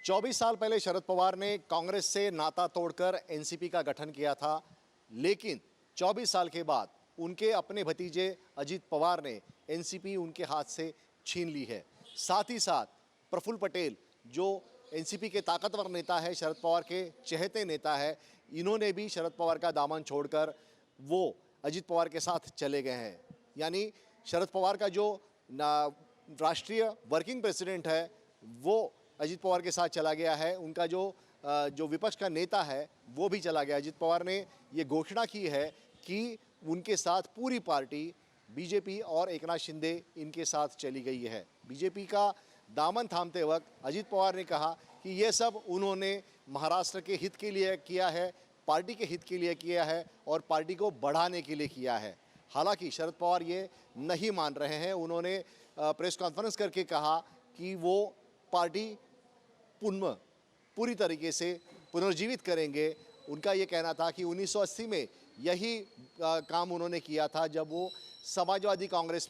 24 साल पहले शरद पवार ने कांग्रेस से नाता तोड़कर एनसीपी का गठन किया था, लेकिन 24 साल के बाद उनके अपने भतीजे अजीत पवार ने एनसीपी उनके हाथ से छीन ली है। साथ ही साथ प्रफुल्ल पटेल जो एनसीपी के ताकतवर नेता है, शरद पवार के चहेते नेता है, इन्होंने भी शरद पवार का दामन छोड़कर वो अजीत पवार के साथ चले गए हैं। यानी शरद पवार का जो राष्ट्रीय वर्किंग प्रेसिडेंट है वो अजीत पवार के साथ चला गया है। उनका जो विपक्ष का नेता है वो भी चला गया। अजीत पवार ने ये घोषणा की है कि उनके साथ पूरी पार्टी बीजेपी और एकनाथ शिंदे इनके साथ चली गई है। बीजेपी का दामन थामते वक्त अजीत पवार ने कहा कि ये सब उन्होंने महाराष्ट्र के हित के लिए किया है, पार्टी के हित के लिए किया है और पार्टी को बढ़ाने के लिए किया है। हालांकि शरद पवार ये नहीं मान रहे हैं। उन्होंने प्रेस कॉन्फ्रेंस करके कहा कि वो पार्टी पूरी तरीके से पुनर्जीवित करेंगे। उनका ये कहना था कि 1980 में यही काम उन्होंने किया था जब वो समाजवादी कांग्रेस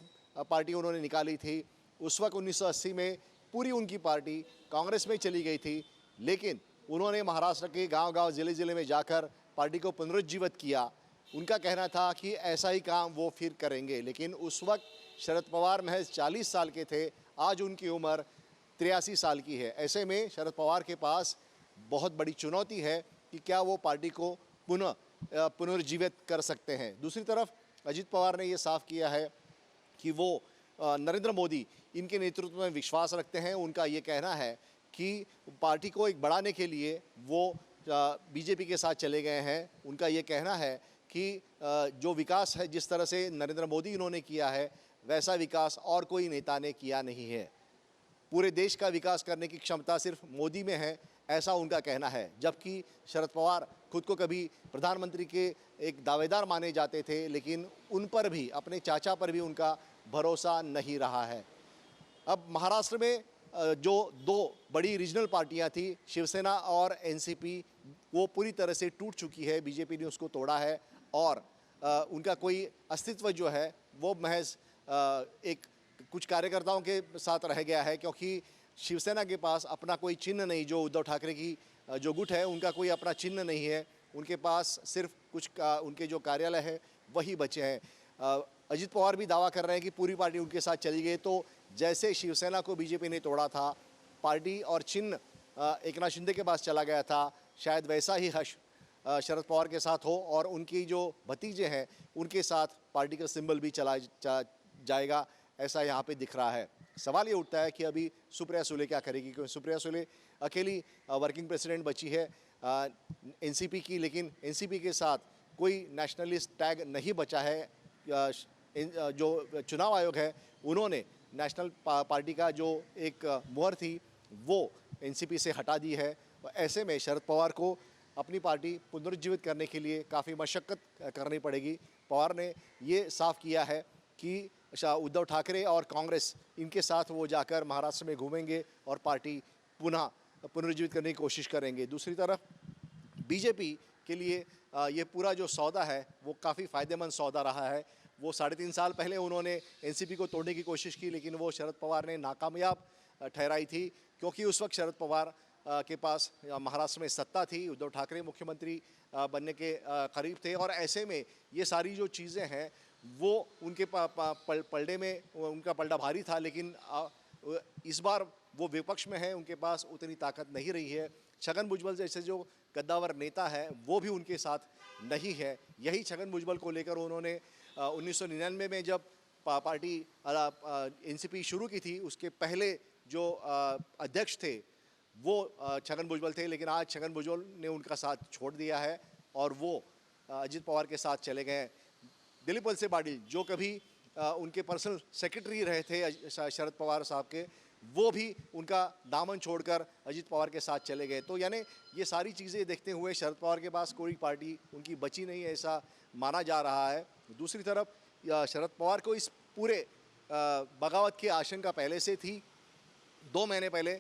पार्टी उन्होंने निकाली थी। उस वक्त 1980 में पूरी उनकी पार्टी कांग्रेस में चली गई थी, लेकिन उन्होंने महाराष्ट्र के गांव-गांव ज़िले-ज़िले में जाकर पार्टी को पुनरुज्जीवित किया। उनका कहना था कि ऐसा ही काम वो फिर करेंगे, लेकिन उस वक्त शरद पवार महज 40 साल के थे। आज उनकी उम्र 83 साल की है। ऐसे में शरद पवार के पास बहुत बड़ी चुनौती है कि क्या वो पार्टी को पुनर्जीवित कर सकते हैं। दूसरी तरफ अजीत पवार ने ये साफ किया है कि वो नरेंद्र मोदी इनके नेतृत्व में विश्वास रखते हैं। उनका ये कहना है कि पार्टी को एक बढ़ाने के लिए वो बीजेपी के साथ चले गए हैं। उनका ये कहना है कि जो विकास है, जिस तरह से नरेंद्र मोदी इन्होंने किया है, वैसा विकास और कोई नेता ने किया नहीं है। पूरे देश का विकास करने की क्षमता सिर्फ मोदी में है, ऐसा उनका कहना है। जबकि शरद पवार खुद को कभी प्रधानमंत्री के एक दावेदार माने जाते थे, लेकिन उन पर भी, अपने चाचा पर भी उनका भरोसा नहीं रहा है। अब महाराष्ट्र में जो दो बड़ी रीजनल पार्टियां थी, शिवसेना और एनसीपी, वो पूरी तरह से टूट चुकी है। बीजेपी ने उसको तोड़ा है और उनका कोई अस्तित्व जो है वो महज एक कुछ कार्यकर्ताओं के साथ रह गया है, क्योंकि शिवसेना के पास अपना कोई चिन्ह नहीं। जो उद्धव ठाकरे की जो गुट है, उनका कोई अपना चिन्ह नहीं है। उनके पास सिर्फ कुछ उनके जो कार्यालय है वही बचे हैं। अजीत पवार भी दावा कर रहे हैं कि पूरी पार्टी उनके साथ चली गई। तो जैसे शिवसेना को बीजेपी ने तोड़ा था, पार्टी और चिन्ह एकनाथ शिंदे के पास चला गया था, शायद वैसा ही हश शरद पवार के साथ हो और उनकी जो भतीजे हैं उनके साथ पार्टी का सिंबल भी चला जाएगा, ऐसा यहाँ पे दिख रहा है। सवाल ये उठता है कि अभी सुप्रिया सुले क्या करेगी, क्योंकि सुप्रिया सुले अकेली वर्किंग प्रेसिडेंट बची है एनसीपी की, लेकिन एनसीपी के साथ कोई नेशनलिस्ट टैग नहीं बचा है। जो चुनाव आयोग है उन्होंने नेशनल पार्टी का जो एक मुहर थी वो एनसीपी से हटा दी है। ऐसे में शरद पवार को अपनी पार्टी पुनरुज्जीवित करने के लिए काफ़ी मशक्क़त करनी पड़ेगी। पवार ने ये साफ किया है कि उद्धव ठाकरे और कांग्रेस इनके साथ वो जाकर महाराष्ट्र में घूमेंगे और पार्टी पुनः पुनरुज्जीवित करने की कोशिश करेंगे। दूसरी तरफ बीजेपी के लिए ये पूरा जो सौदा है वो काफ़ी फ़ायदेमंद सौदा रहा है। वो 3.5 साल पहले उन्होंने एनसीपी को तोड़ने की कोशिश की, लेकिन वो शरद पवार ने नाकामयाब ठहराई थी, क्योंकि उस वक्त शरद पवार के पास महाराष्ट्र में सत्ता थी। उद्धव ठाकरे मुख्यमंत्री बनने के करीब थे और ऐसे में ये सारी जो चीज़ें हैं वो उनके पलड़े में, उनका पलड़ा भारी था। लेकिन इस बार वो विपक्ष में है, उनके पास उतनी ताकत नहीं रही है। छगन भुजबल जैसे जो कद्दावर नेता है वो भी उनके साथ नहीं है। यही छगन भुजबल को लेकर उन्होंने 1999 में जब पार्टी एनसीपी शुरू की थी, उसके पहले जो अध्यक्ष थे वो छगन भुजबल थे, लेकिन आज छगन भुजबल ने उनका साथ छोड़ दिया है और वो अजीत पवार के साथ चले गए हैं। दिलीप वलसे पाटिल जो कभी उनके पर्सनल सेक्रेटरी रहे थे शरद पवार साहब के, वो भी उनका दामन छोड़कर अजीत पवार के साथ चले गए। तो यानी ये सारी चीज़ें देखते हुए शरद पवार के पास कोई पार्टी उनकी बची नहीं है, ऐसा माना जा रहा है। दूसरी तरफ शरद पवार को इस पूरे बगावत की आशंका पहले से थी। 2 महीने पहले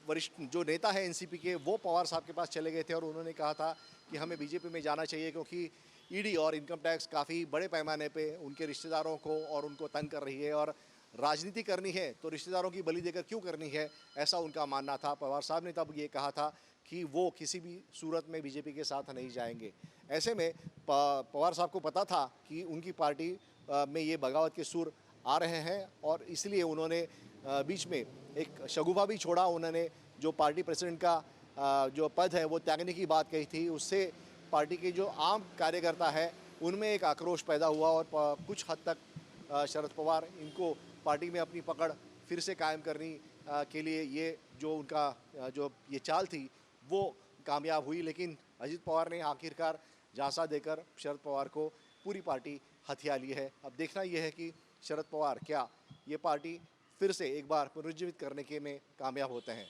वरिष्ठ जो नेता है एनसीपी के, वो पवार साहब के पास चले गए थे और उन्होंने कहा था कि हमें बीजेपी में जाना चाहिए, क्योंकि ईडी और इनकम टैक्स काफ़ी बड़े पैमाने पे उनके रिश्तेदारों को और उनको तंग कर रही है और राजनीति करनी है तो रिश्तेदारों की बलि देकर क्यों करनी है, ऐसा उनका मानना था। पवार साहब ने तब ये कहा था कि वो किसी भी सूरत में बीजेपी के साथ नहीं जाएंगे। ऐसे में पवार साहब को पता था कि उनकी पार्टी में ये बगावत के सुर आ रहे हैं और इसलिए उन्होंने बीच में एक शगुफा भी छोड़ा। उन्होंने जो पार्टी प्रेसिडेंट का जो पद है वो त्यागने की बात कही थी। उससे पार्टी के जो आम कार्यकर्ता है उनमें एक आक्रोश पैदा हुआ और कुछ हद तक शरद पवार इनको पार्टी में अपनी पकड़ फिर से कायम करने के लिए ये जो उनका जो ये चाल थी वो कामयाब हुई। लेकिन अजित पवार ने आखिरकार झांसा देकर शरद पवार को पूरी पार्टी हथिया ली है। अब देखना यह है कि शरद पवार क्या ये पार्टी फिर से एक बार पुनर्जीवित करने के में कामयाब होते हैं।